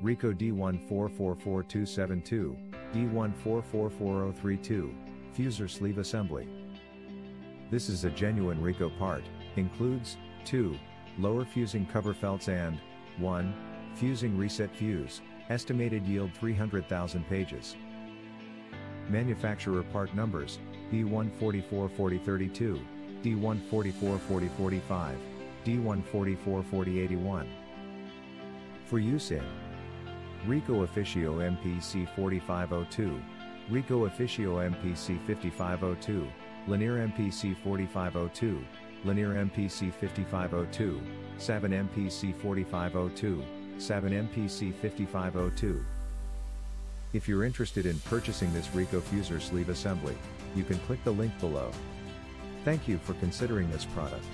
Ricoh D1444272 D1444032 Fuser Sleeve Assembly. This is a genuine Ricoh part, includes 2 lower fusing cover felts and 1 fusing reset fuse, estimated yield 300,000 pages. Manufacturer part numbers, D1444032, D1444045, D1444081. For use in Ricoh Aficio MP C4502, Ricoh Aficio MP C5502, Lanier MP C4502, Lanier MP C5502, Savin MP C4502, Savin MP C5502. If you're interested in purchasing this Ricoh Fuser Sleeve Assembly, you can click the link below. Thank you for considering this product.